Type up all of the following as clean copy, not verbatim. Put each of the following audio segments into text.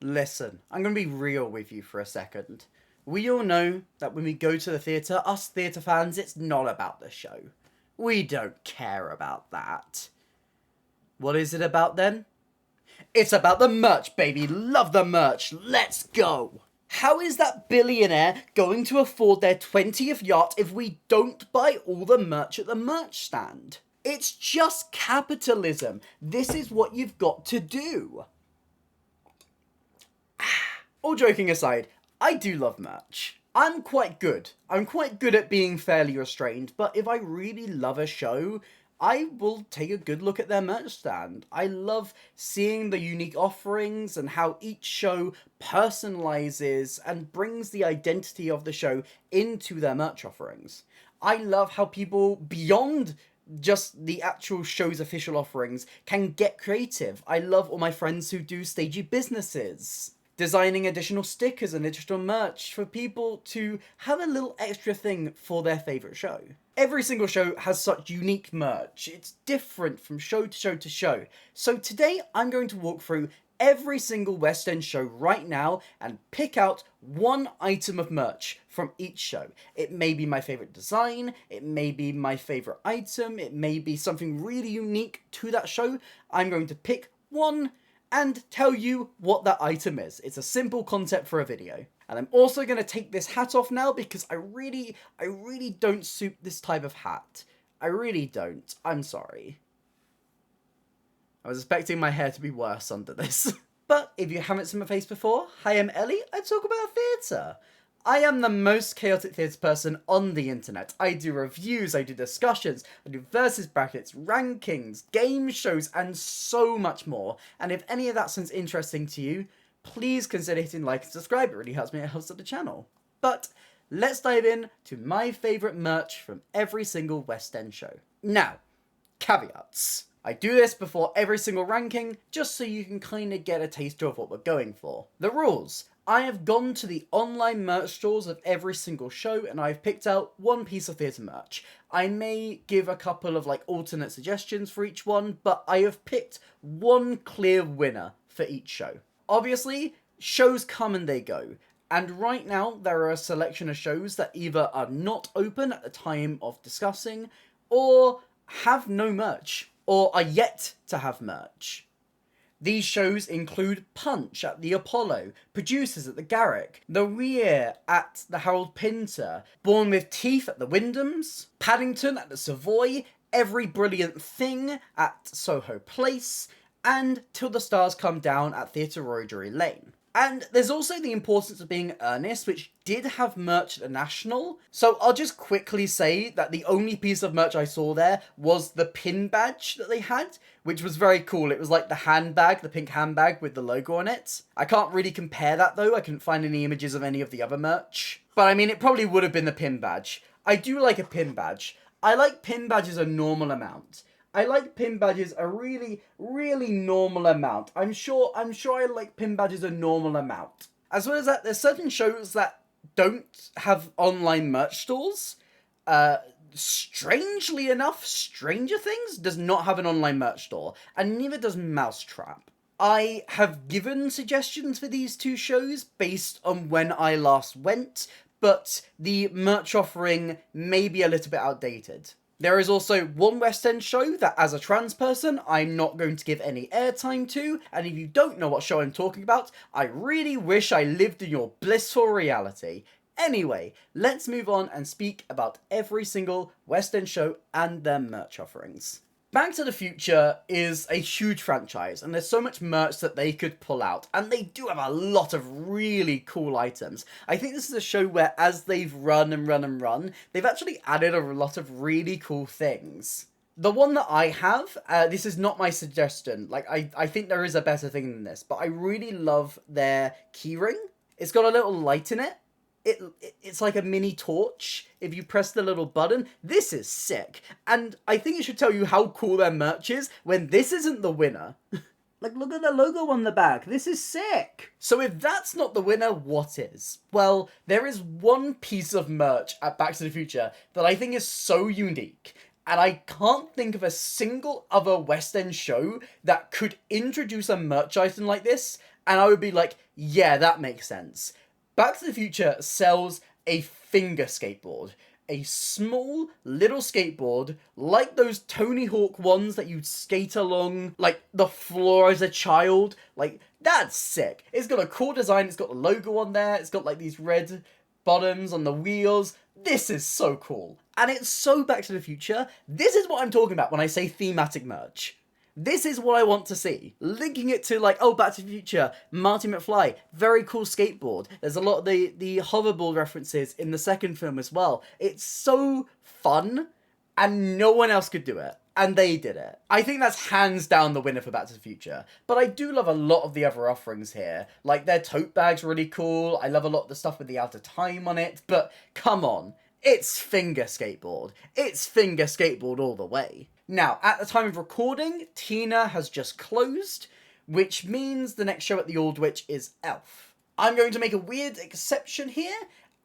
Listen, I'm going to be real with you for a second. We all know that when we go to the theatre, us theatre fans, it's not about the show. We don't care about that. What is it about then? It's about the merch, baby. Love the merch. Let's go. How is that billionaire going to afford their 20th yacht if we don't buy all the merch at the merch stand? It's just capitalism. This is what you've got to do. All joking aside, I do love merch. I'm quite good. I'm quite good at being fairly restrained, but if I really love a show, I will take a good look at their merch stand. I love seeing the unique offerings and how each show personalizes and brings the identity of the show into their merch offerings. I love how people beyond just the actual show's official offerings can get creative. I love all my friends who do stagey businesses, designing additional stickers and additional merch for people to have a little extra thing for their favourite show. Every single show has such unique merch. It's different from show to show to show. So today I'm going to walk through every single West End show right now and pick out one item of merch from each show. It may be my favourite design, it may be my favourite item, it may be something really unique to that show. I'm going to pick one and tell you what that item is. It's a simple concept for a video. And I'm also going to take this hat off now because I really don't suit this type of hat. I really don't. I'm sorry. I was expecting my hair to be worse under this. But if you haven't seen my face before, hi, I'm Ellie. I talk about theatre. I am the most chaotic theatre person on the internet. I do reviews, I do discussions, I do versus brackets, rankings, game shows, and so much more. And if any of that sounds interesting to you, please consider hitting like and subscribe. It really helps me, it helps out the channel. But let's dive in to my favourite merch from every single West End show. Now, caveats. I do this before every single ranking, just so you can kind of get a taster of what we're going for. The rules. I have gone to the online merch stores of every single show and I've picked out one piece of theatre merch. I may give a couple of alternate suggestions for each one, but I have picked one clear winner for each show. Obviously, shows come and they go, and right now there are a selection of shows that either are not open at the time of discussing, or have no merch, or are yet to have merch. These shows include Punch at the Apollo, Producers at the Garrick, The Weir at the Harold Pinter, Born with Teeth at the Wyndhams, Paddington at the Savoy, Every Brilliant Thing at Soho Place, and Till the Stars Come Down at Theatre Royal Drury Lane. And there's also the importance of being earnest, which did have merch at the National. So I'll just quickly say that the only piece of merch I saw there was the pin badge that they had, which was very cool. It was like the handbag, the pink handbag with the logo on it. I can't really compare that though. I couldn't find any images of any of the other merch. But I mean, it probably would have been the pin badge. I do like a pin badge. I like pin badges a normal amount. I like pin badges a really normal amount. I'm sure I like pin badges a normal amount. As well as that, there's certain shows that don't have online merch stores. Strangely enough, Stranger Things does not have an online merch store, and neither does Mousetrap. I have given suggestions for these two shows based on when I last went, but the merch offering may be a little bit outdated. There is also one West End show that, as a trans person, I'm not going to give any airtime to, and if you don't know what show I'm talking about, I really wish I lived in your blissful reality. Anyway, let's move on and speak about every single West End show and their merch offerings. Back to the Future is a huge franchise, and there's so much merch that they could pull out, and they do have a lot of really cool items. I think this is a show where, as they've run, they've actually added a lot of really cool things. The one that I have, this is not my suggestion, I think there is a better thing than this, but I really love their keyring. It's got a little light in it. It's like a mini torch. If you press the little button, this is sick. And I think it should tell you how cool their merch is when this isn't the winner. Look at the logo on the back. This is sick. So if that's not the winner, what is? Well, there is one piece of merch at Back to the Future that I think is so unique. And I can't think of a single other West End show that could introduce a merch item like this And I would be like, yeah, that makes sense. Back to the Future sells a finger skateboard. A small little skateboard, like those Tony Hawk ones that you skate along, like, the floor as a child. Like, that's sick. It's got a cool design, it's got the logo on there, it's got, like, these red bottoms on the wheels. This is so cool. And it's so Back to the Future. This is what I'm talking about when I say thematic merch. This is what I want to see. Linking it to, like, oh, Back to the Future, Marty McFly, very cool skateboard. There's a lot of the hoverboard references in the second film as well. It's so fun, and no one else could do it. And they did it. I think that's hands down the winner for Back to the Future. But I do love a lot of the other offerings here. Like, their tote bag's really cool. I love a lot of the stuff with the Out of Time on it. But, come on. It's finger skateboard. It's finger skateboard all the way. Now, at the time of recording, Tina has just closed, which means the next show at the Aldwych is Elf. I'm going to make a weird exception here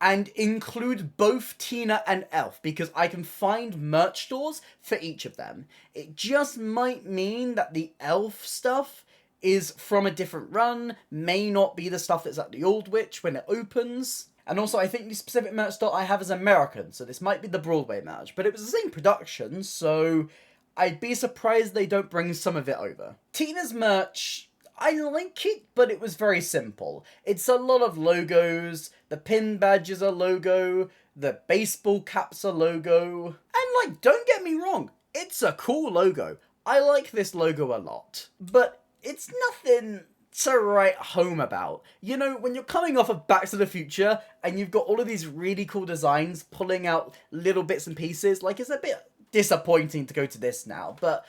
and include both Tina and Elf, because I can find merch stores for each of them. It just might mean that the Elf stuff is from a different run, may not be the stuff that's at the Aldwych when it opens. And also, I think the specific merch store I have is American, so this might be the Broadway merch. But it was the same production, so I'd be surprised they don't bring some of it over. Tina's merch, I like it, but it was very simple. It's a lot of logos, the pin badges are logo, the baseball caps are logo. And, like, don't get me wrong, it's a cool logo. I like this logo a lot. But it's nothing to write home about. You know, when you're coming off of Back to the Future and you've got all of these really cool designs pulling out little bits and pieces, like, it's a bit disappointing to go to this now. But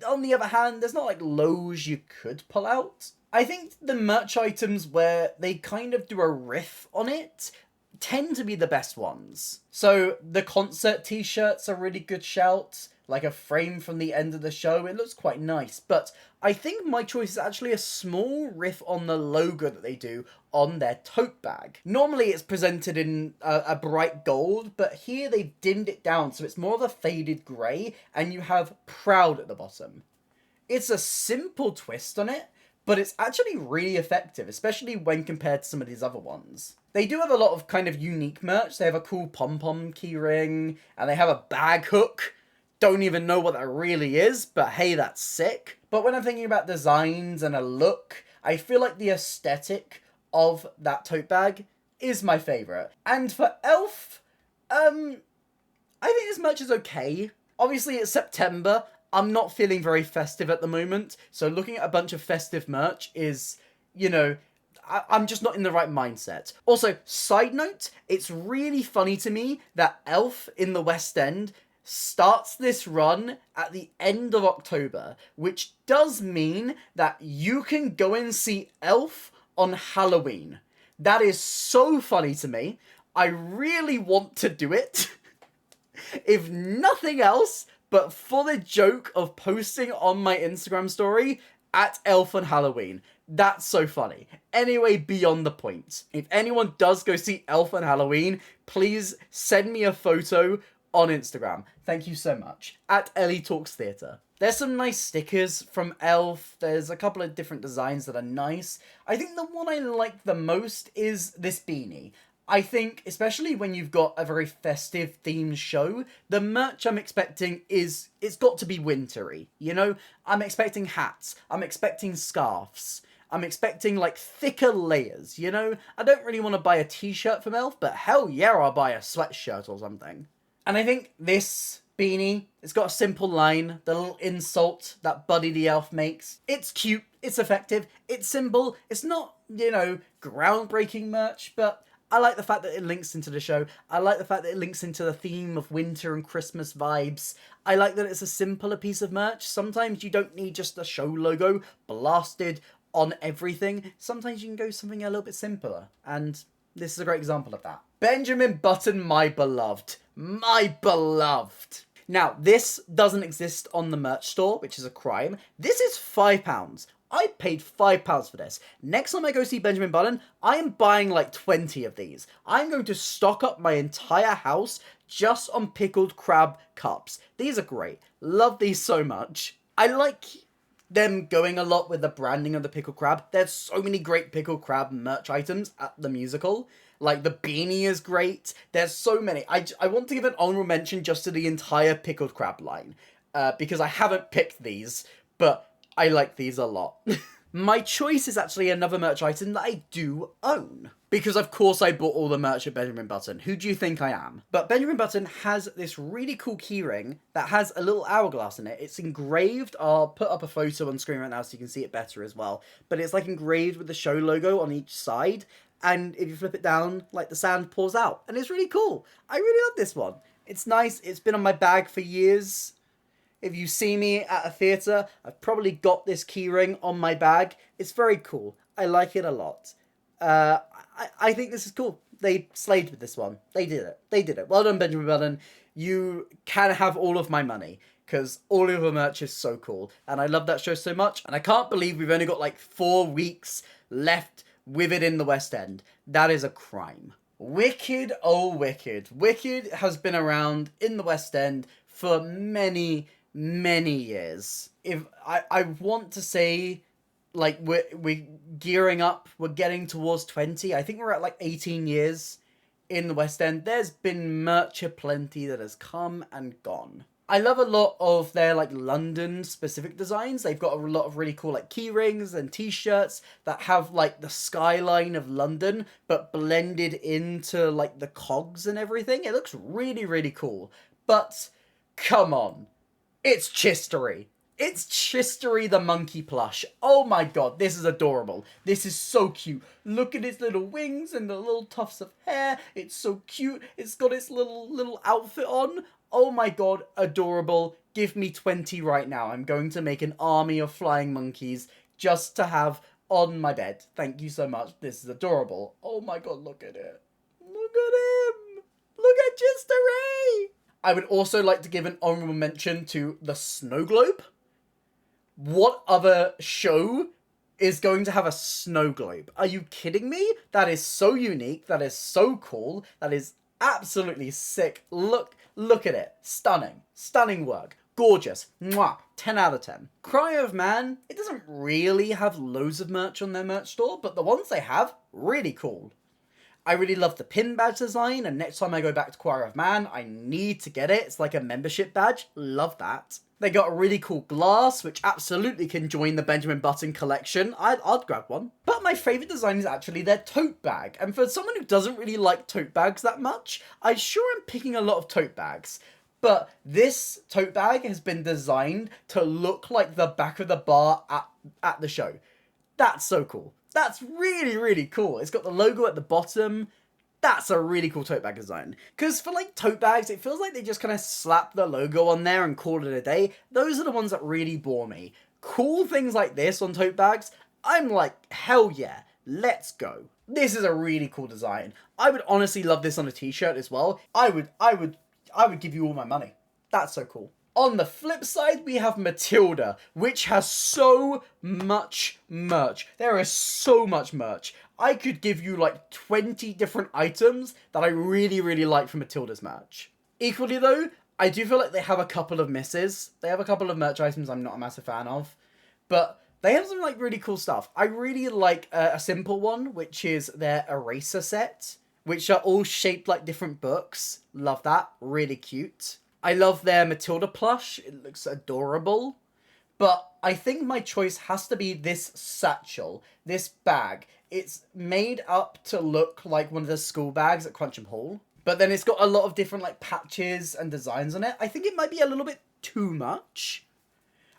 on the other hand, there's not like lows you could pull out. I think the merch items where they kind of do a riff on it tend to be the best ones. So the concert t-shirts are really good shout. Like a frame from the end of the show. It looks quite nice. But I think my choice is actually a small riff on the logo that they do on their tote bag. Normally it's presented in a bright gold, but here they've dimmed it down so it's more of a faded grey, and you have proud at the bottom. It's a simple twist on it, but it's actually really effective, especially when compared to some of these other ones. They do have a lot of kind of unique merch. They have a cool pom-pom keyring, and they have a bag hook. Don't even know what that really is, but hey, that's sick. But when I'm thinking about designs and a look, I feel like the aesthetic of that tote bag is my favourite. And for Elf, I think this merch is okay. Obviously, it's September. I'm not feeling very festive at the moment, so looking at a bunch of festive merch is, you know, I'm just not in the right mindset. Also, side note, it's really funny to me that Elf in the West End starts this run at the end of October, which does mean that you can go and see Elf on Halloween. That is so funny to me. I really want to do it. If nothing else, but for the joke of posting on my Instagram story at Elf on Halloween. That's so funny. Anyway, beyond the point. If anyone does go see Elf on Halloween, please send me a photo on Instagram. Thank you so much. At Ellie Talks Theatre. There's some nice stickers from Elf. There's a couple of different designs that are nice. I think the one I like the most is this beanie. I think, especially when you've got a very festive themed show, the merch I'm expecting it's got to be wintry, you know? I'm expecting hats. I'm expecting scarves. I'm expecting, like, thicker layers, you know? I don't really want to buy a t-shirt from Elf, but hell yeah, I'll buy a sweatshirt or something. And I think this beanie, it's got a simple line, the little insult that Buddy the Elf makes. It's cute, it's effective, it's simple, it's not, you know, groundbreaking merch, but I like the fact that it links into the show. I like the fact that it links into the theme of winter and Christmas vibes. I like that it's a simpler piece of merch. Sometimes you don't need just a show logo blasted on everything. Sometimes you can go something a little bit simpler, and this is a great example of that. Benjamin Button, my beloved. My beloved. Now, this doesn't exist on the merch store, which is a crime. This is £5. I paid £5 for this. Next time I go see Benjamin Button, I am buying like 20 of these. I'm going to stock up my entire house just on pickled crab cups. These are great. Love these so much. I like them going a lot with the branding of the pickled crab. There's so many great pickled crab merch items at the musical. Like, the beanie is great. There's so many. I want to give an honorable mention just to the entire pickled crab line. Because I haven't picked these, but I like these a lot. My choice is actually another merch item that I do own. Because of course I bought all the merch at Benjamin Button. Who do you think I am? But Benjamin Button has this really cool keyring that has a little hourglass in it. It's engraved. I'll put up a photo on screen right now so you can see it better as well. But it's like engraved with the show logo on each side. And if you flip it down, like, the sand pours out. And it's really cool. I really love this one. It's nice. It's been on my bag for years. If you see me at a theatre, I've probably got this keyring on my bag. It's very cool. I like it a lot. I think this is cool. They slayed with this one. They did it. They did it. Well done, Benjamin Button. You can have all of my money, because all of your merch is so cool. And I love that show so much. And I can't believe we've only got like 4 weeks left with it in the West End. That is a crime. Wicked, oh Wicked. Wicked has been around in the West End for many years. If I want to say, like, we're gearing up, we're getting towards 20. I think we're at like 18 years in the West End. There's been merch aplenty that has come and gone. I love a lot of their, like, London specific designs. They've got a lot of really cool, like, key rings and t-shirts that have, like, the skyline of London but blended into, like, the cogs and everything. It looks really cool. But come on. It's Chistery. It's Chistery the monkey plush. Oh my god, this is adorable. This is so cute. Look at its little wings and the little tufts of hair. It's so cute. It's got its little outfit on. Oh my god, adorable. Give me 20 right now. I'm going to make an army of flying monkeys just to have on my bed. Thank you so much. This is adorable. Oh my god, look at it. Look at him. Look at Chistery. I would also like to give an honorable mention to the snow globe. What other show is going to have a snow globe? Are you kidding me? That is so unique. That is so cool. That is absolutely sick. Look at it. Stunning. Stunning work. Gorgeous. Mwah. 10 out of 10. Cry of Man, it doesn't really have loads of merch on their merch store, but the ones they have, really cool. I really love the pin badge design, and next time I go back to Choir of Man, I need to get it. It's like a membership badge. Love that. They got a really cool glass, which absolutely can join the Benjamin Button collection. I'd grab one. But my favourite design is actually their tote bag. And for someone who doesn't really like tote bags that much, I sure am picking a lot of tote bags. But this tote bag has been designed to look like the back of the bar at the show. That's so cool. That's really cool. It's got the logo at the bottom. That's a really cool tote bag design. Because for, like, tote bags, it feels like they just kind of slap the logo on there and call it a day. Those are the ones that really bore me. Cool things like this on tote bags, I'm like, hell yeah, let's go. This is a really cool design. I would honestly love this on a t-shirt as well. I would give you all my money. That's so cool. On the flip side, we have Matilda, which has so much merch. There is so much merch. I could give you like 20 different items that I really like from Matilda's merch. Equally though, I do feel like they have a couple of misses. They have a couple of merch items I'm not a massive fan of. But they have some like really cool stuff. I really like a simple one, which is their eraser set, which are all shaped like different books. Love that. Really cute. I love their Matilda plush. It looks adorable. But I think my choice has to be this satchel, this bag. It's made up to look like one of the school bags at Cruncham Hall. But then it's got a lot of different like patches and designs on it. I think it might be a little bit too much.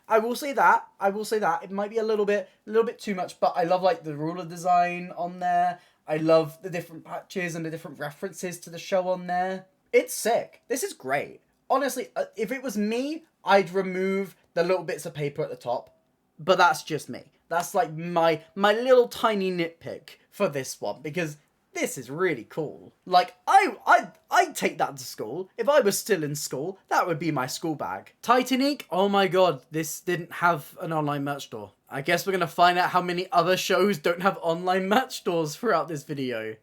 I will say that. It might be a little bit too much. But I love like the ruler design on there. I love the different patches and the different references to the show on there. It's sick. This is great. Honestly, if it was me, I'd remove the little bits of paper at the top. But that's just me. That's like my little tiny nitpick for this one. Because this is really cool. Like, I'd take that to school. If I was still in school, that would be my school bag. Titanic, oh my god, this didn't have an online merch store. I guess we're going to find out how many other shows don't have online merch stores throughout this video.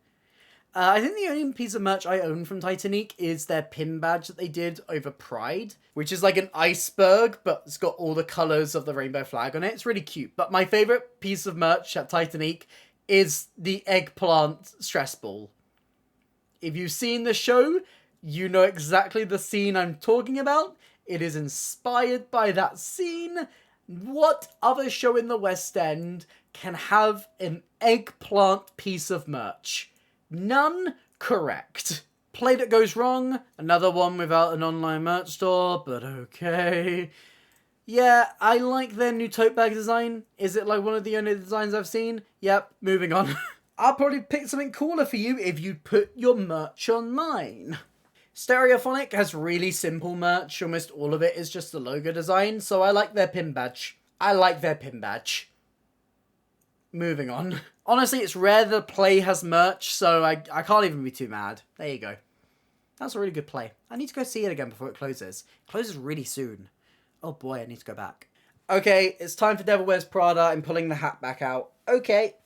I think the only piece of merch I own from Titanic is their pin badge that they did over Pride, which is like an iceberg, but it's got all the colours of the rainbow flag on it. It's really cute. But my favourite piece of merch at Titanic is the eggplant stress ball. If you've seen the show, you know exactly the scene I'm talking about. It is inspired by that scene. What other show in the West End can have an eggplant piece of merch? None? Correct. Play that goes wrong. Another one without an online merch store, but okay. Yeah, I like their new tote bag design. Is it like one of the only designs I've seen? Yep, moving on. I'll probably pick something cooler for you if you put your merch on mine. Stereophonic has really simple merch. Almost all of it is just the logo design, so I like their pin badge. Moving on. Honestly, it's rare the play has merch, so I can't even be too mad. There you go. That's a really good play. I need to go see it again before it closes. It closes really soon. Oh boy, I need to go back. Okay, it's time for Devil Wears Prada. I'm pulling the hat back out. Okay,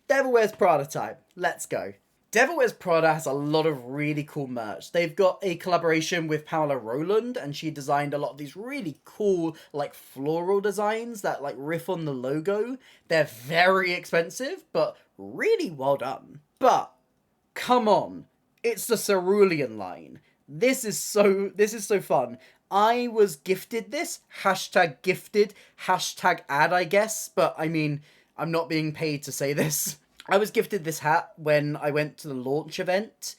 Devil Wears Prada time. Let's go. Devil Wears Prada has a lot of really cool merch. They've got a collaboration with Pamela Rowland, and she designed a lot of these really cool, like, floral designs that, like, riff on the logo. They're very expensive, but really well done. But, come on, it's the Cerulean line. This is so fun. I was gifted this, #gifted, #ad, I guess, but I mean, I'm not being paid to say this. I was gifted this hat when I went to the launch event,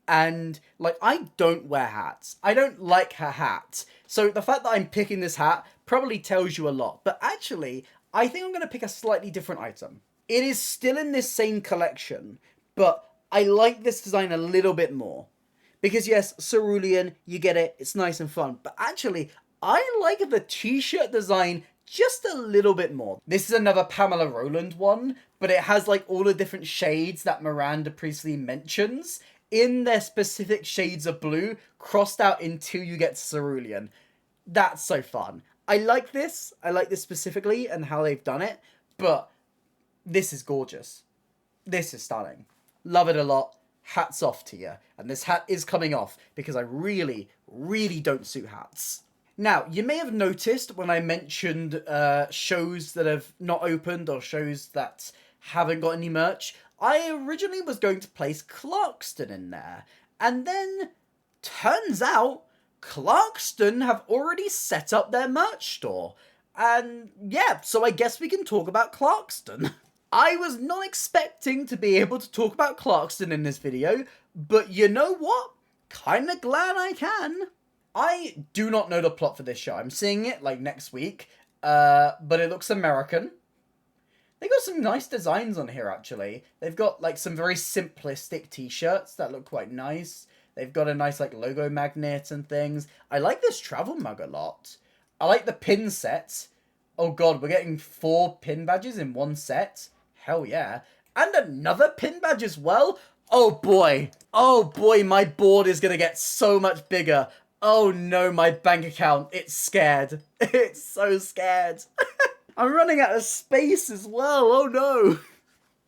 and, like, I don't wear hats. I don't like her hat. So the fact that I'm picking this hat probably tells you a lot. But actually, I think I'm going to pick a slightly different item. It is still in this same collection, but I like this design a little bit more. Because yes, Cerulean, you get it, it's nice and fun. But actually, I like the t-shirt design just a little bit more. This is another Pamela Rowland one, but it has like all the different shades that Miranda Priestley mentions in their specific shades of blue, crossed out until you get to Cerulean. That's so fun. I like this specifically and how they've done it, but this is gorgeous. This is stunning. Love it a lot. Hats off to you. And this hat is coming off because I really, really don't suit hats. Now, you may have noticed when I mentioned shows that have not opened or shows that haven't got any merch, I originally was going to place Clarkston in there. And then, turns out, Clarkston have already set up their merch store. And yeah, so I guess we can talk about Clarkston. I was not expecting to be able to talk about Clarkston in this video, but you know what? Kinda glad I can. I do not know the plot for this show. I'm seeing it, like, next week, but it looks American. They got some nice designs on here, actually. They've got, like, some very simplistic t-shirts that look quite nice. They've got a nice, like, logo magnet and things. I like this travel mug a lot. I like the pin set. Oh god, we're getting 4 pin badges in one set. Hell yeah. And another pin badge as well? Oh boy. Oh boy, my board is gonna get so much bigger. Oh no, my bank account. It's scared. It's so scared. I'm running out of space as well. Oh no.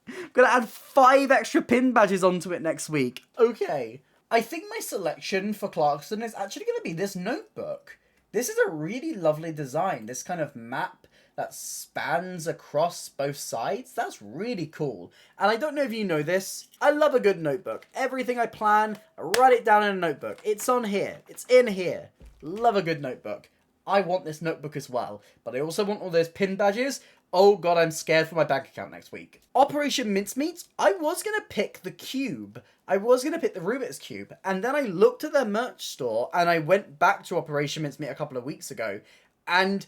I'm gonna add 5 extra pin badges onto it next week. Okay. I think my selection for Clarkston is actually gonna be this notebook. This is a really lovely design. This kind of map that spans across both sides. That's really cool. And I don't know if you know this, I love a good notebook. Everything I plan, I write it down in a notebook. It's on here. It's in here. Love a good notebook. I want this notebook as well. But I also want all those pin badges. Oh god, I'm scared for my bank account next week. Operation Mincemeat, I was going to pick the cube. I was going to pick the Rubik's Cube. And then I looked at their merch store and I went back to Operation Mincemeat a couple of weeks ago. And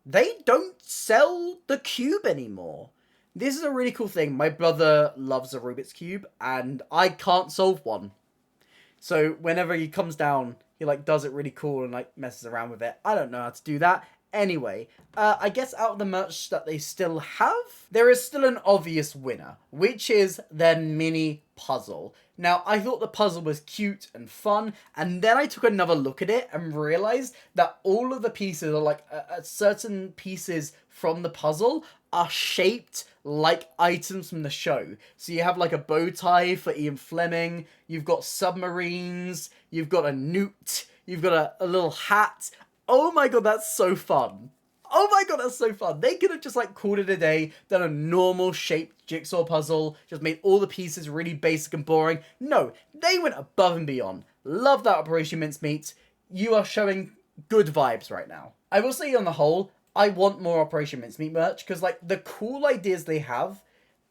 they don't sell the cube anymore. This is a really cool thing. My brother loves a Rubik's Cube, and I can't solve one. So whenever he comes down, he like does it really cool and like messes around with it. I don't know how to do that. Anyway, I guess out of the merch that they still have, there is still an obvious winner, which is their mini puzzle. Now, I thought the puzzle was cute and fun, and then I took another look at it and realised that all of the pieces are like, certain pieces from the puzzle are shaped like items from the show. So you have like a bow tie for Ian Fleming, you've got submarines, you've got a newt, you've got a little hat. Oh my god, that's so fun. Oh my god, that's so fun. They could have just like called it a day, done a normal shaped jigsaw puzzle, just made all the pieces really basic and boring. No, they went above and beyond. Love that, Operation Mincemeat. You are showing good vibes right now. I will say on the whole, I want more Operation Mincemeat merch, because like the cool ideas they have,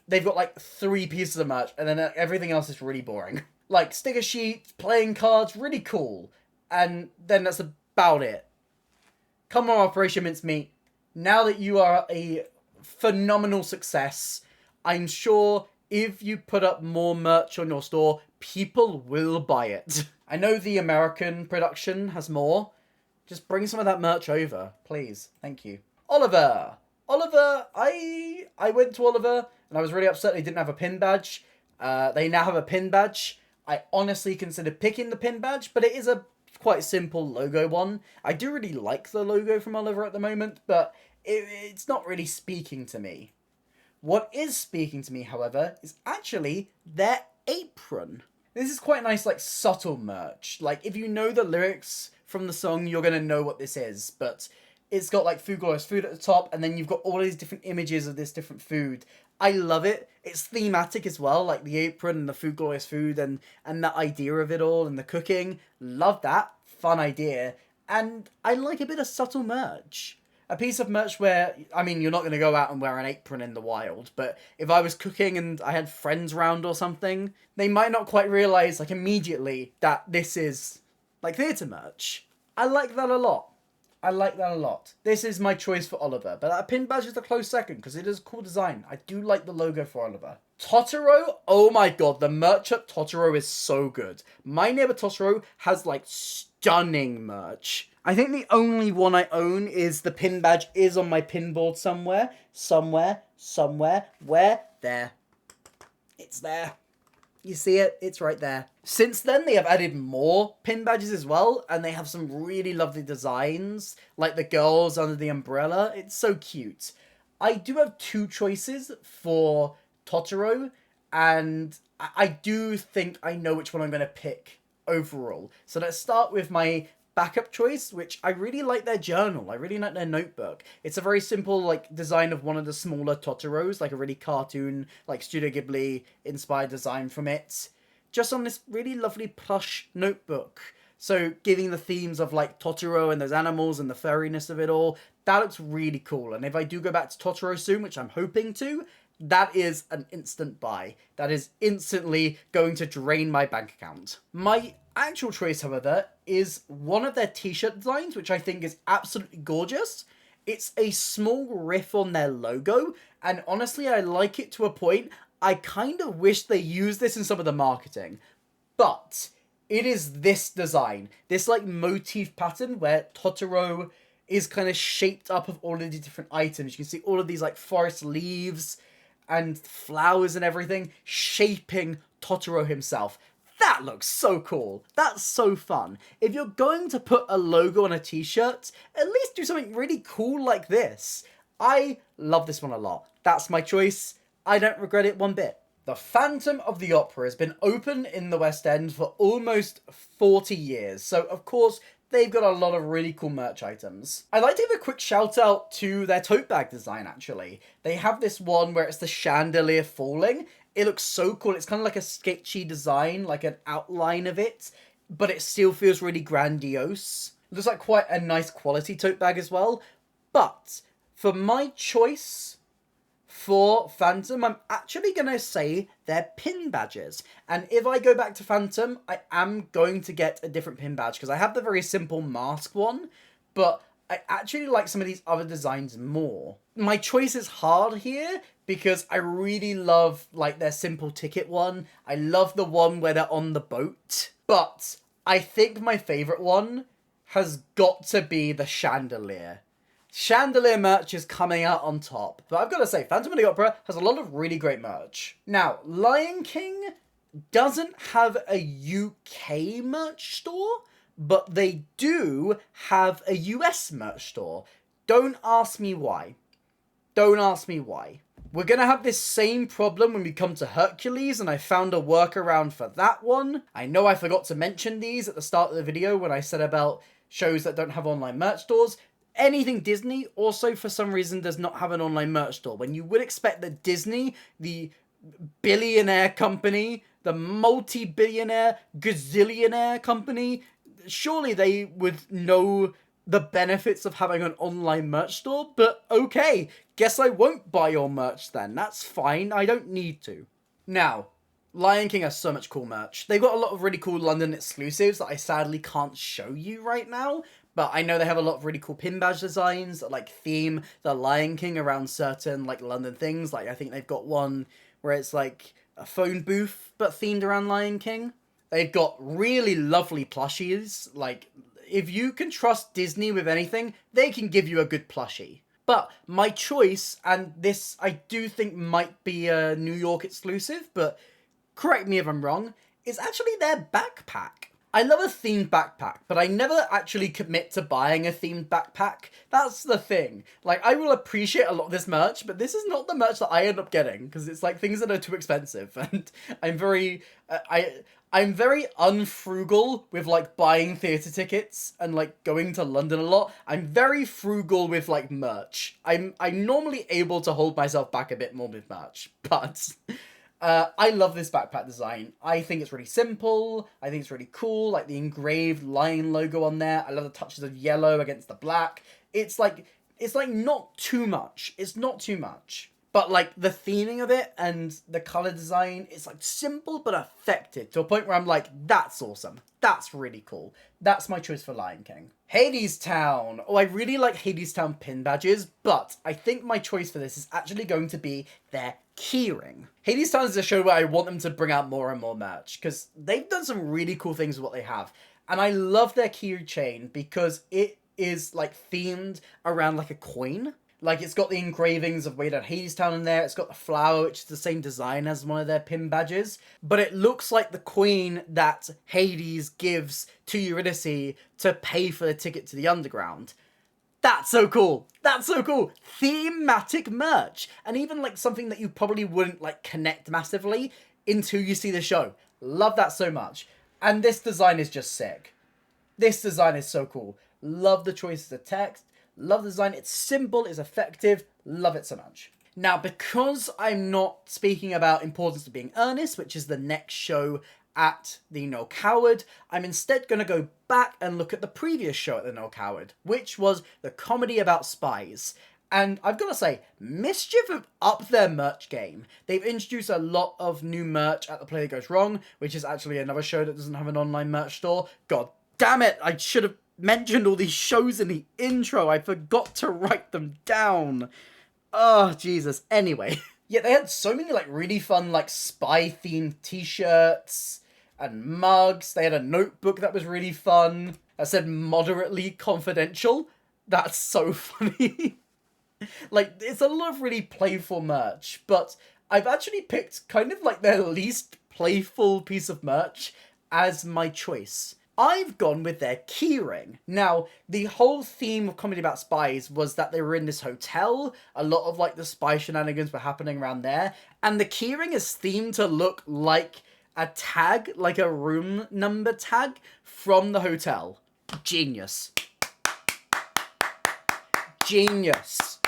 they've got like 3 pieces of merch, and then everything else is really boring. Like sticker sheets, playing cards, really cool. And then that's about it. Come on, Operation Mincemeat. Now that you are a phenomenal success, I'm sure if you put up more merch on your store, people will buy it. I know the American production has more. Just bring some of that merch over, please. Thank you. Oliver, I went to Oliver, and I was really upset they didn't have a pin badge. They now have a pin badge. I honestly considered picking the pin badge, but it is a quite simple logo one. I do really like the logo from Oliver at the moment, but it's not really speaking to me. What is speaking to me, however, is actually their apron. This is quite nice, like, subtle merch. Like, if you know the lyrics from the song, you're gonna know what this is, but it's got, like, Food Glorious Food at the top, and then you've got all these different images of this different food. I love it. It's thematic as well, like the apron and the Food Glorious Food and that idea of it all and the cooking. Love that. Fun idea. And I like a bit of subtle merch. A piece of merch where, I mean, you're not going to go out and wear an apron in the wild, but if I was cooking and I had friends around or something, they might not quite realise, like, immediately that this is, like, theatre merch. I like that a lot. I like that a lot. This is my choice for Oliver, but that pin badge is a close second because it is a cool design. I do like the logo for Oliver. Totoro, oh my god, the merch at Totoro is so good. My Neighbor Totoro has like stunning merch. I think the only one I own is the pin badge is on my pin board somewhere. Where? There. It's there. You see it? It's right there. Since then, they have added more pin badges as well, and they have some really lovely designs, like the girls under the umbrella. It's so cute. I do have 2 choices for Totoro, and I do think I know which one I'm going to pick overall. So let's start with my backup choice, which I really like their journal. I really like their notebook. It's a very simple, like, design of one of the smaller Totoros, like a really cartoon, like, Studio Ghibli inspired design from it. Just on this really lovely plush notebook. So, giving the themes of, like, Totoro and those animals and the furriness of it all, that looks really cool. And if I do go back to Totoro soon, which I'm hoping to, that is an instant buy. That is instantly going to drain my bank account. My actual choice, however, is one of their t-shirt designs, which I think is absolutely gorgeous. It's a small riff on their logo, and honestly, I like it to a point. I kind of wish they used this in some of the marketing, but it is this design, this like motif pattern where Totoro is kind of shaped up of all of these different items. You can see all of these like forest leaves and flowers and everything shaping Totoro himself. That looks so cool. That's so fun. If you're going to put a logo on a t-shirt, at least do something really cool like this. I love this one a lot. That's my choice. I don't regret it one bit. The Phantom of the Opera has been open in the West End for almost 40 years. So, of course, they've got a lot of really cool merch items. I'd like to give a quick shout out to their tote bag design, actually. They have this one where it's the chandelier falling. It looks so cool. It's kind of like a sketchy design, like an outline of it, but it still feels really grandiose. It looks like quite a nice quality tote bag as well. But for my choice for Phantom, I'm actually going to say they're pin badges. And if I go back to Phantom, I am going to get a different pin badge because I have the very simple mask one, but I actually like some of these other designs more. My choice is hard here because I really love like their simple ticket one. I love the one where they're on the boat, but I think my favorite one has got to be the chandelier. Chandelier merch is coming out on top. But I've got to say, Phantom of the Opera has a lot of really great merch. Now, Lion King, doesn't have a UK merch store, but they do have a US merch store. Don't ask me why. Don't ask me why. We're gonna have this same problem when we come to Hercules, and I found a workaround for that one. I know I forgot to mention these at the start of the video when I said about shows that don't have online merch stores. Anything Disney also, for some reason, does not have an online merch store. When you would expect that Disney, the billionaire company, the multi-billionaire, gazillionaire company, surely they would know the benefits of having an online merch store, but okay, guess I won't buy your merch then. That's fine, I don't need to. Now, Lion King has so much cool merch. They've got a lot of really cool London exclusives that I sadly can't show you right now, but I know they have a lot of really cool pin badge designs that like theme the Lion King around certain like London things. Like I think they've got one where it's like a phone booth but themed around Lion King. They've got really lovely plushies, like if you can trust Disney with anything, they can give you a good plushie. But my choice, and this I do think might be a New York exclusive, but correct me if I'm wrong, is actually their backpack. I love a themed backpack, but I never actually commit to buying a themed backpack. That's the thing. Like, I will appreciate a lot of this merch, but this is not the merch that I end up getting, because it's like things that are too expensive, and I'm very... I'm very unfrugal with, like, buying theatre tickets and, like, going to London a lot. I'm very frugal with, like, merch. I'm normally able to hold myself back a bit more with merch, but... I love this backpack design. I think it's really simple. I think it's really cool. Like, the engraved lion logo on there. I love the touches of yellow against the black. It's like not too much. It's not too much. But, like, the theming of it and the colour design, it's, like, simple but effective to a point where I'm like, that's awesome. That's really cool. That's my choice for Lion King. Hadestown. Oh, I really like Hadestown pin badges, but I think my choice for this is actually going to be their keyring. Hadestown is a show where I want them to bring out more and more merch, because they've done some really cool things with what they have. And I love their keychain because it is, like, themed around, like, a coin. Like, it's got the engravings of way down Hadestown in there. It's got the flower, which is the same design as one of their pin badges. But it looks like the coin that Hades gives to Eurydice to pay for the ticket to the underground. That's so cool. That's so cool. Thematic merch. And even, like, something that you probably wouldn't, like, connect massively until you see the show. Love that so much. And this design is just sick. This design is so cool. Love the choices of text. Love the design. It's simple, it's effective. Love it so much. Now, because I'm not speaking about Importance of Being Earnest, which is the next show at the Noel Coward, I'm instead going to go back and look at the previous show at the Noel Coward, which was the comedy about spies. And I've got to say, Mischief have upped their merch game. They've introduced a lot of new merch at The Play That Goes Wrong, which is actually another show that doesn't have an online merch store. God damn it, I should have mentioned all these shows in the intro. I forgot to write them down. Oh, Jesus. Anyway. Yeah, they had so many, like, really fun, like, spy-themed t-shirts and mugs. They had a notebook that was really fun that said moderately confidential. That's so funny. Like, it's a lot of really playful merch, but I've actually picked kind of, like, their least playful piece of merch as my choice. I've gone with their keyring. Now, the whole theme of Comedy About Spies was that they were in this hotel. A lot of, like, the spy shenanigans were happening around there. And the keyring is themed to look like a tag, like a room number tag from the hotel. Genius. Genius.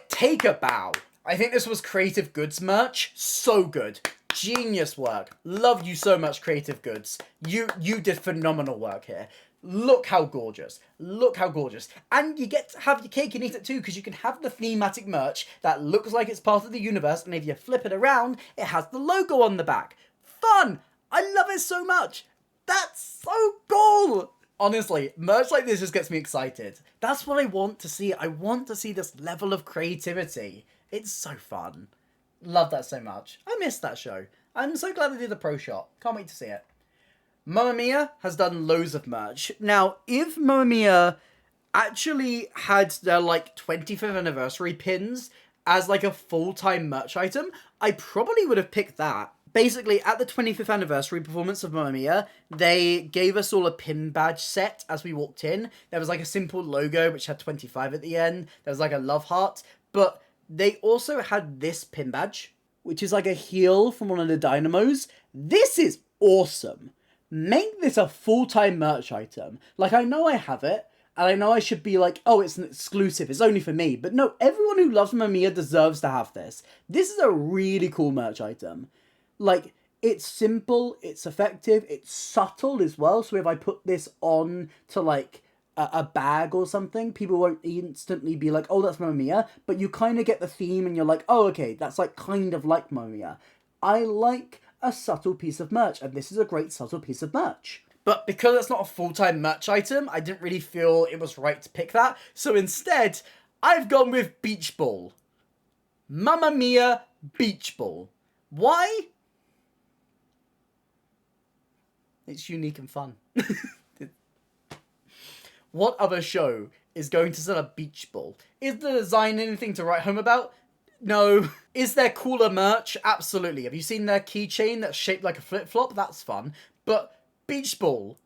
Take a bow. I think this was Creative Goods merch. So good. Genius work. Love you so much, Creative Goods. You did phenomenal work here. Look how gorgeous. Look how gorgeous. And you get to have your cake and eat it too, because you can have the thematic merch that looks like it's part of the universe, and if you flip it around, it has the logo on the back. Fun! I love it so much. That's so cool! Honestly, merch like this just gets me excited. That's what I want to see. I want to see this level of creativity. It's so fun. Love that so much. I missed that show. I'm so glad they did the pro shot. Can't wait to see it. Mamma Mia has done loads of merch. Now, if Mamma Mia actually had their, like, 25th anniversary pins as, like, a full-time merch item, I probably would have picked that. Basically, at the 25th anniversary performance of Mamma Mia, they gave us all a pin badge set as we walked in. There was like a simple logo which had 25 at the end. There was like a love heart. But they also had this pin badge, which is like a heel from one of the dynamos. This is awesome. Make this a full-time merch item. Like, I know I have it, and I know I should be like, oh, it's an exclusive, it's only for me. But no, everyone who loves Mamma Mia deserves to have this. This is a really cool merch item. Like, it's simple, it's effective, it's subtle as well. So if I put this on to, like, a bag or something, people won't instantly be like, oh, that's Mamma Mia. But you kind of get the theme and you're like, oh, okay, that's, like, kind of like Mamma Mia. I like a subtle piece of merch, and this is a great subtle piece of merch. But because it's not a full-time merch item, I didn't really feel it was right to pick that. So instead, I've gone with Beach Ball. Mamma Mia Beach Ball. Why? It's unique and fun. What other show is going to sell a beach ball? Is the design anything to write home about? No. Is there cooler merch? Absolutely. Have you seen their keychain that's shaped like a flip-flop? That's fun. But beach ball.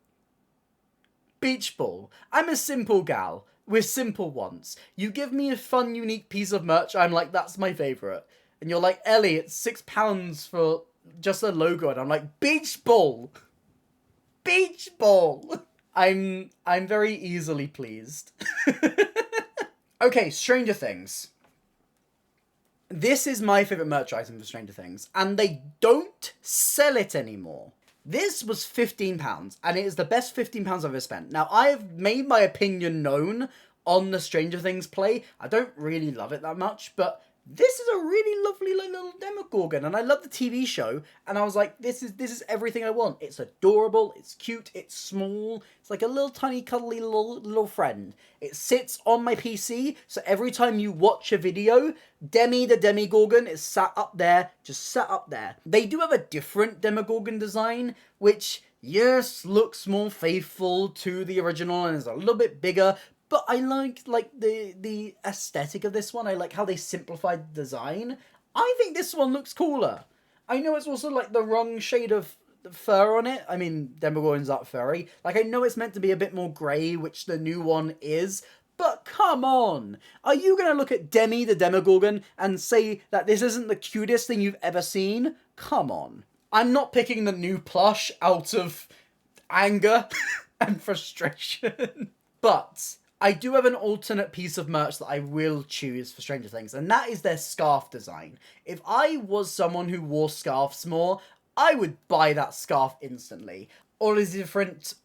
Beach ball. I'm a simple gal with simple wants. You give me a fun, unique piece of merch, I'm like, that's my favourite. And you're like, Ellie, it's £6 for just a logo. And I'm like, beach ball. Beach ball. I'm very easily pleased. Okay, Stranger Things. This is my favourite merch item for Stranger Things, and they don't sell it anymore. This was £15, and it is the best £15 I've ever spent. Now, I have made my opinion known on the Stranger Things play. I don't really love it that much, but this is a really lovely little Demogorgon, and I love the TV show, and I was like, this is everything I want. It's adorable, it's cute, it's small, it's like a little tiny cuddly little friend. It sits on my PC, so every time you watch a video, Demi the Demogorgon is sat up there, just sat up there. They do have a different Demogorgon design, which, yes, looks more faithful to the original and is a little bit bigger. But I like the aesthetic of this one. I like how they simplified the design. I think this one looks cooler. I know it's also like the wrong shade of fur on it. I mean, Demogorgons aren't furry. Like, I know it's meant to be a bit more grey, which the new one is. But come on! Are you going to look at Demi the Demogorgon and say that this isn't the cutest thing you've ever seen? Come on. I'm not picking the new plush out of anger and frustration. But I do have an alternate piece of merch that I will choose for Stranger Things, and that is their scarf design. If I was someone who wore scarves more, I would buy that scarf instantly. All these different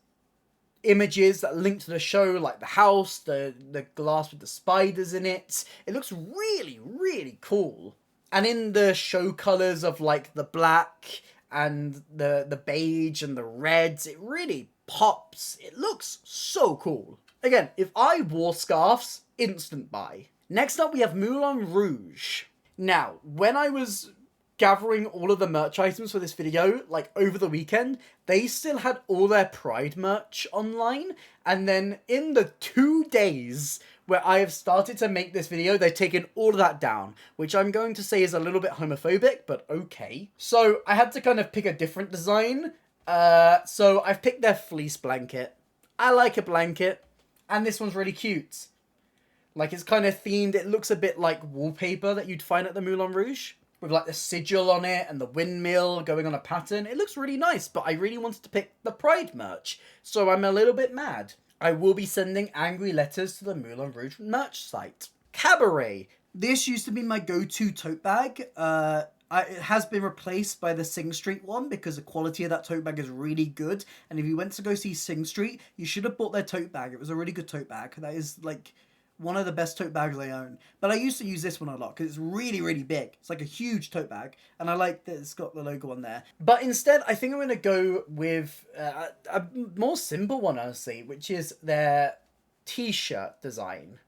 images that link to the show, like the house, the glass with the spiders in it. It looks really, really cool. And in the show colours of like the black and the beige and the reds, it really pops. It looks so cool. Again, if I wore scarves, instant buy. Next up, we have Moulin Rouge. Now, when I was gathering all of the merch items for this video, like over the weekend, they still had all their Pride merch online. And then in the 2 days where I have started to make this video, they've taken all of that down, which I'm going to say is a little bit homophobic, but okay. So I had to kind of pick a different design. So I've picked their fleece blanket. I like a blanket. And this one's really cute. Like, it's kind of themed. It looks a bit like wallpaper that you'd find at the Moulin Rouge, with like the sigil on it and the windmill going on a pattern. It looks really nice, but I really wanted to pick the Pride merch, so I'm a little bit mad. I will be sending angry letters to the Moulin Rouge merch site. Cabaret. This used to be my go-to tote bag. It has been replaced by the Sing Street one because the quality of that tote bag is really good. And if you went to go see Sing Street, you should have bought their tote bag. It was a really good tote bag. That is like one of the best tote bags I own. But I used to use this one a lot because it's really, really big. It's like a huge tote bag. And I like that it's got the logo on there. But instead, I think I'm going to go with a more simple one, honestly, which is their t-shirt design.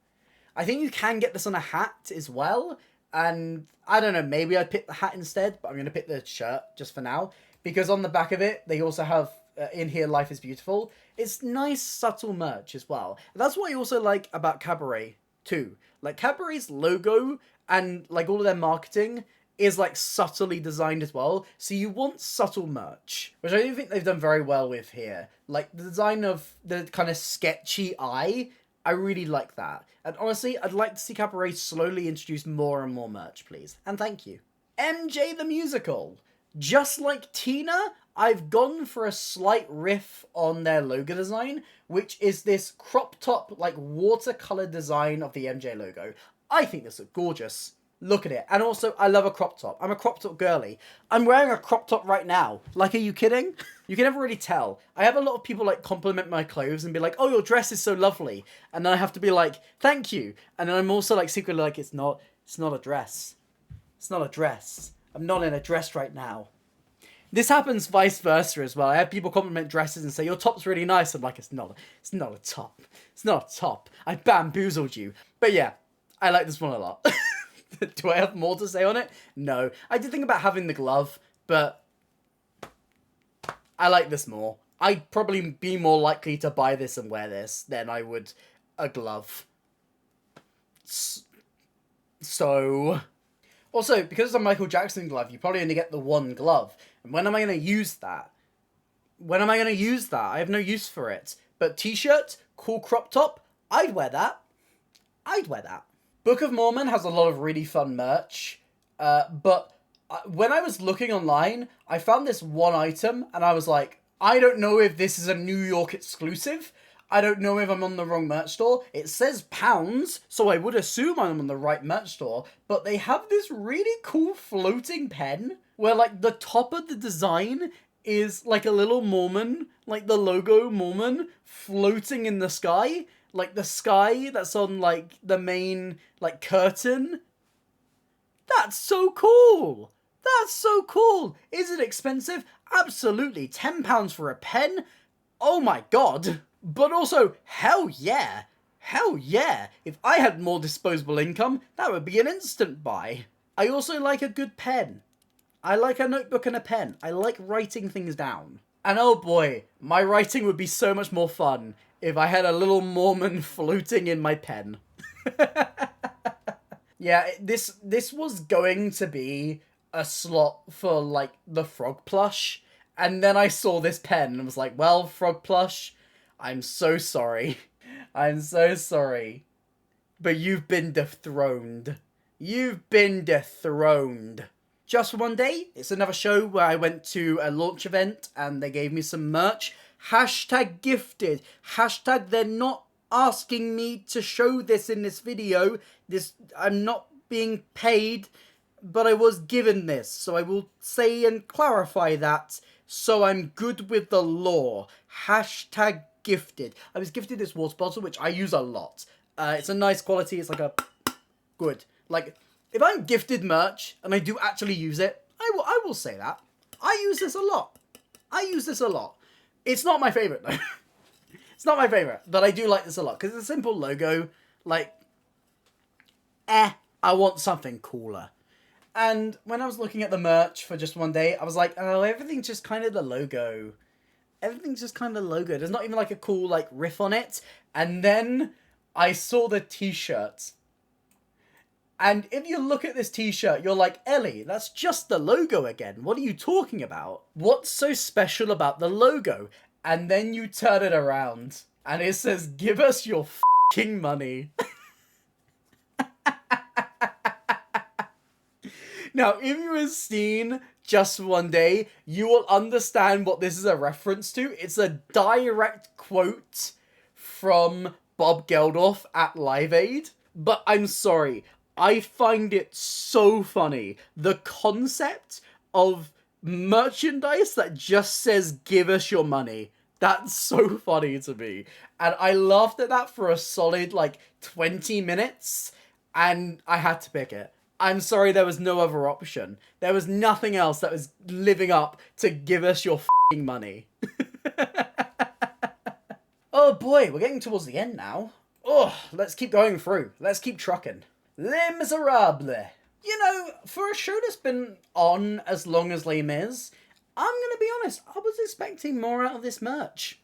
I think you can get this on a hat as well. And I don't know, maybe I'd pick the hat instead, but I'm going to pick the shirt just for now. Because on the back of it, they also have, in here, Life is Beautiful. It's nice, subtle merch as well. And that's what I also like about Cabaret, too. Like, Cabaret's logo and, like, all of their marketing is like subtly designed as well. So you want subtle merch, which I do think they've done very well with here. Like the design of the kind of sketchy eye, I really like that. And honestly, I'd like to see Cabaret slowly introduce more and more merch, please. And thank you. MJ the Musical. Just like Tina, I've gone for a slight riff on their logo design, which is this crop top, like watercolor design of the MJ logo. I think this looks gorgeous. Look at it. And also, I love a crop top. I'm a crop top girly. I'm wearing a crop top right now. Like, are you kidding? You can never really tell. I have a lot of people, like, compliment my clothes and be like, oh, your dress is so lovely. And then I have to be like, thank you. And then I'm also, like, secretly like, it's not a dress. It's not a dress. I'm not in a dress right now. This happens vice versa as well. I have people compliment dresses and say, your top's really nice. I'm like, it's not a top. It's not a top. I bamboozled you. But yeah, I like this one a lot. Do I have more to say on it? No. I did think about having the glove, but I like this more. I'd probably be more likely to buy this and wear this than I would a glove. So... Also, because it's a Michael Jackson glove, you probably only get the one glove. And when am I going to use that? I have no use for it. But t-shirt, cool crop top, I'd wear that. Book of Mormon has a lot of really fun merch. But when I was looking online, I found this one item, and I was like, I don't know if this is a New York exclusive. I don't know if I'm on the wrong merch store. It says pounds, so I would assume I'm on the right merch store. But they have this really cool floating pen where, like, the top of the design is, like, a little Mormon, like the logo Mormon, floating in the sky. Like, the sky that's on, like, the main, like, curtain. That's so cool! Is it expensive? Absolutely. £10 for a pen? Oh my god! But also, hell yeah! If I had more disposable income, that would be an instant buy. I also like a good pen. I like a notebook and a pen. I like writing things down. And oh boy, my writing would be so much more fun if I had a little Mormon floating in my pen. Yeah, this was going to be a slot for, like, the frog plush. And then I saw this pen and was like, well, frog plush, I'm so sorry. I'm so sorry. But you've been dethroned. Just for one day, it's another show where I went to a launch event and they gave me some merch. #gifted. They're not asking me to show this in this video. I'm not being paid, but I was given this. So I will say and clarify that. So I'm good with the law. #gifted. I was gifted this water bottle, which I use a lot. It's a nice quality. It's like a good. Like, if I'm gifted merch and I do actually use it, I will say that. I use this a lot. It's not my favorite though. It's not my favorite, but I do like this a lot because it's a simple logo. Like, I want something cooler. And when I was looking at the merch for just one day, I was like, oh, everything's just kind of the logo. There's not even like a cool like riff on it. And then I saw the t-shirt. And if you look at this t-shirt, you're like, Ellie, that's just the logo again. What are you talking about? What's so special about the logo? And then you turn it around and it says, give us your f***ing money. Now, if you have seen Just One Day, you will understand what this is a reference to. It's a direct quote from Bob Geldof at Live Aid. But I'm sorry, I find it so funny. The concept of merchandise that just says, give us your money. That's so funny to me. And I laughed at that for a solid, 20 minutes. And I had to pick it. I'm sorry, there was no other option. There was nothing else that was living up to give us your f***ing money. Oh boy, we're getting towards the end now. Oh, let's keep going through. Let's keep trucking. Les Miserables. You know, for a show that's been on as long as Les Mis, I'm gonna be honest, I was expecting more out of this merch.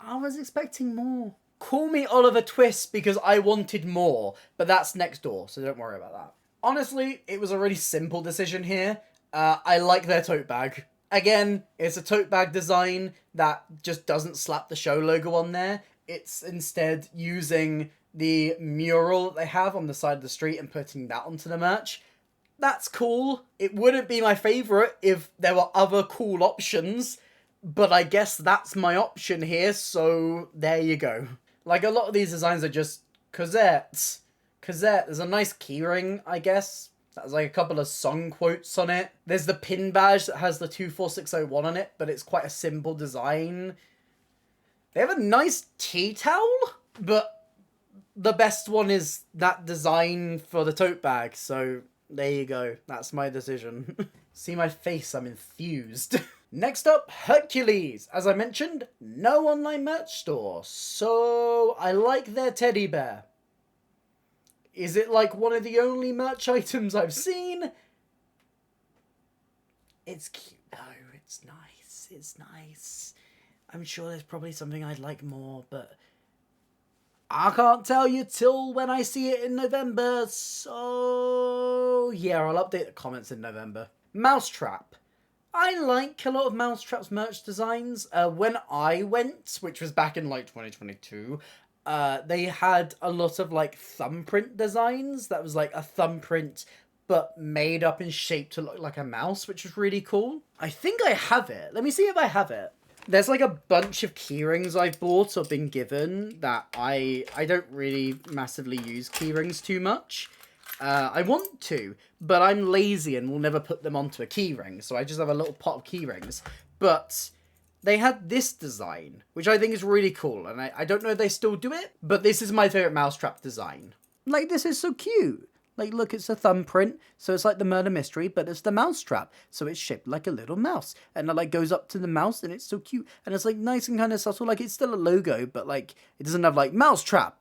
I was expecting more. Call me Oliver Twist because I wanted more, but that's next door, so don't worry about that. Honestly, it was a really simple decision here. I like their tote bag. Again, it's a tote bag design that just doesn't slap the show logo on there. It's instead using the mural that they have on the side of the street and putting that onto the merch. That's cool. It wouldn't be my favourite if there were other cool options, but I guess that's my option here, so there you go. Like, a lot of these designs are just cosettes. Cosette, there's a nice keyring, I guess. That's like a couple of song quotes on it. There's the pin badge that has the 24601 on it, but it's quite a simple design. They have a nice tea towel, but the best one is that design for the tote bag, so there you go. That's my decision. See my face, I'm enthused. Next up, Hercules. As I mentioned, no online merch store, so I like their teddy bear. Is it like one of the only merch items I've seen? It's cute though, it's nice, it's nice. I'm sure there's probably something I'd like more, but I can't tell you till when I see it in November, so yeah, I'll update the comments in November. Mousetrap. I like a lot of Mousetrap's merch designs. When I went, which was back in like 2022, they had a lot of like thumbprint designs that was like a thumbprint but made up and shaped to look like a mouse, which was really cool. I think I have it. Let me see if I have it. There's like a bunch of keyrings I've bought or been given that I don't really massively use keyrings too much. I want to, but I'm lazy and will never put them onto a keyring, so I just have a little pot of keyrings. But they had this design, which I think is really cool, and I don't know if they still do it, but this is my favourite Mousetrap design. Like, this is so cute. Like, look, it's a thumbprint, so it's like the murder mystery, but it's the Mousetrap, so it's shaped like a little mouse, and it, like, goes up to the mouse, and it's so cute, and it's, like, nice and kind of subtle, like, it's still a logo, but, like, it doesn't have, like, Mousetrap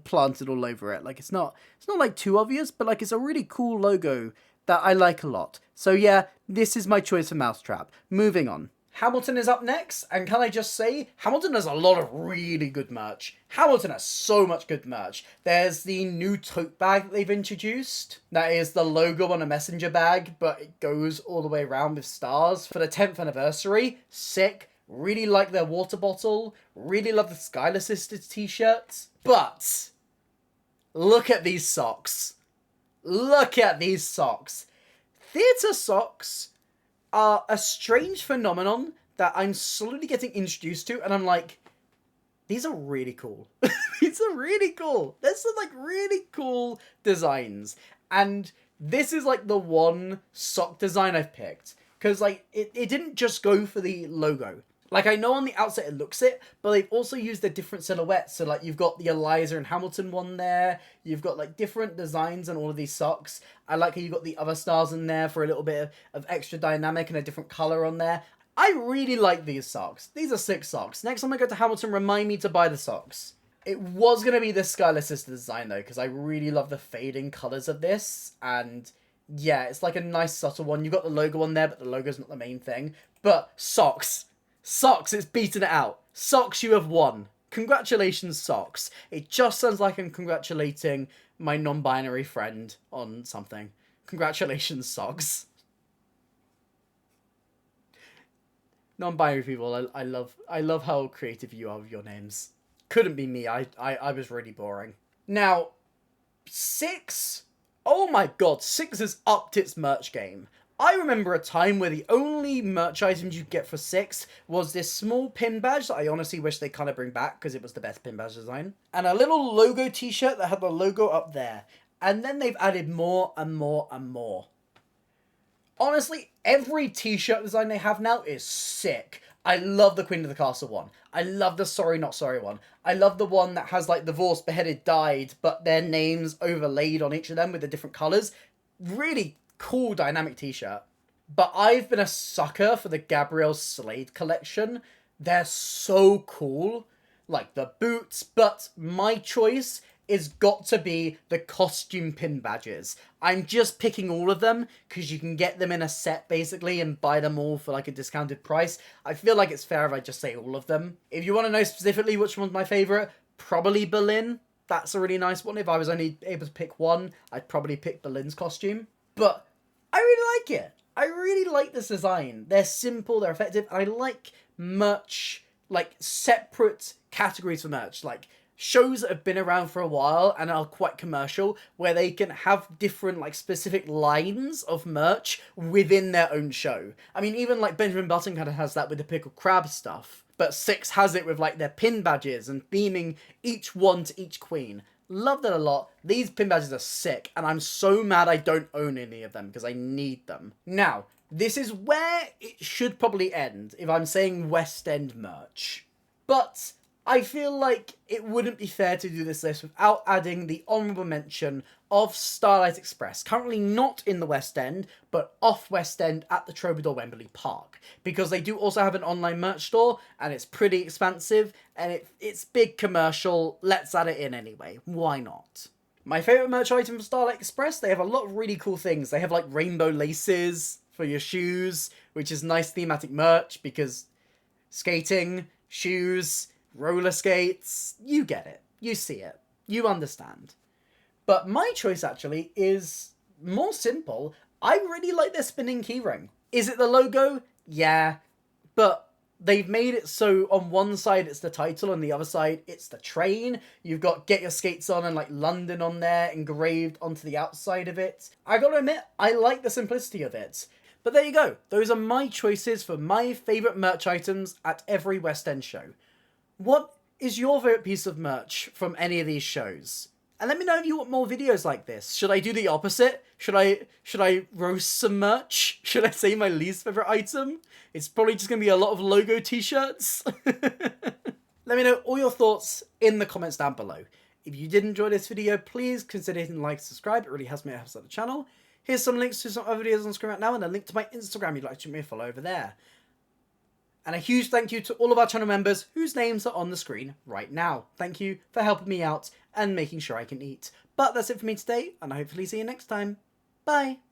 planted all over it, like, it's not, like, too obvious, but, like, it's a really cool logo that I like a lot. So, yeah, this is my choice for Mousetrap. Moving on. Hamilton is up next, and can I just say, Hamilton has a lot of really good merch. Hamilton has so much good merch. There's the new tote bag that they've introduced. That is the logo on a messenger bag, but it goes all the way around with stars for the 10th anniversary. Sick. Really like their water bottle. Really love the Skylar Sisters t-shirts. But look at these socks. Look at these socks. Theatre socks are a strange phenomenon that I'm slowly getting introduced to, and I'm like, these are really cool. These are really cool. There's some, like, really cool designs. And this is, like, the one sock design I've picked. Because, like, it didn't just go for the logo. Like, I know on the outset it looks it, but they've also used a different silhouettes. So, like, you've got the Eliza and Hamilton one there. You've got, like, different designs on all of these socks. I like how you've got the other stars in there for a little bit of extra dynamic and a different colour on there. I really like these socks. These are sick socks. Next time I go to Hamilton, remind me to buy the socks. It was going to be this Skylar Sister design, though, because I really love the fading colours of this. And yeah, it's like a nice subtle one. You've got the logo on there, but the logo's not the main thing. But socks. Socks, it's beaten it out. Socks, you have won. Congratulations, Socks. It just sounds like I'm congratulating my non-binary friend on something. Congratulations, Socks. Non-binary people, I love how creative you are with your names. Couldn't be me, I was really boring. Now, Six? Oh my god, Six has upped its merch game. I remember a time where the only merch items you could get for Six was this small pin badge that I honestly wish they kind of bring back because it was the best pin badge design. And a little logo t-shirt that had the logo up there. And then they've added more and more and more. Honestly, every t-shirt design they have now is sick. I love the Queen of the Castle one. I love the Sorry Not Sorry one. I love the one that has like divorced, beheaded, died, but their names overlaid on each of them with the different colours. Really cool dynamic t-shirt. But I've been a sucker for the Gabrielle Slade collection. They're so cool. Like the boots, but my choice is got to be the costume pin badges. I'm just picking all of them because you can get them in a set basically and buy them all for like a discounted price. I feel like it's fair if I just say all of them. If you want to know specifically which one's my favourite, probably Berlin. That's a really nice one. If I was only able to pick one, I'd probably pick Berlin's costume. But I really like it. I really like this design. They're simple, they're effective, and I like merch, like separate categories for merch, like shows that have been around for a while and are quite commercial, where they can have different, like, specific lines of merch within their own show. I mean, even, like, Benjamin Button kind of has that with the pickled crab stuff, but Six has it with, like, their pin badges and beaming each one to each queen. Love that a lot. These pin badges are sick, and I'm so mad I don't own any of them, because I need them. Now, this is where it should probably end, if I'm saying West End merch. But I feel like it wouldn't be fair to do this list without adding the honourable mention of Starlight Express, currently not in the West End, but off West End at the Troubadour Wembley Park, because they do also have an online merch store, and it's pretty expansive, and it's big commercial. Let's add it in anyway. Why not? My favourite merch item from Starlight Express, they have a lot of really cool things. They have, like, rainbow laces for your shoes, which is nice thematic merch, because skating, shoes, roller skates, you get it. You see it. You understand. But my choice, actually, is more simple. I really like their spinning keyring. Is it the logo? Yeah. But they've made it so on one side it's the title, on the other side it's the train. You've got Get Your Skates On and, like, London on there engraved onto the outside of it. I gotta admit, I like the simplicity of it. But there you go. Those are my choices for my favourite merch items at every West End show. What is your favourite piece of merch from any of these shows? And let me know if you want more videos like this. Should I do the opposite? Should I roast some merch? Should I say my least favourite item? It's probably just going to be a lot of logo t-shirts. Let me know all your thoughts in the comments down below. If you did enjoy this video, please consider hitting like and subscribe. It really helps me out the channel. Here's some links to some other videos on the screen right now, and a link to my Instagram you'd like to give me a follow over there. And a huge thank you to all of our channel members whose names are on the screen right now. Thank you for helping me out and making sure I can eat. But that's it for me today, and I hopefully see you next time. Bye!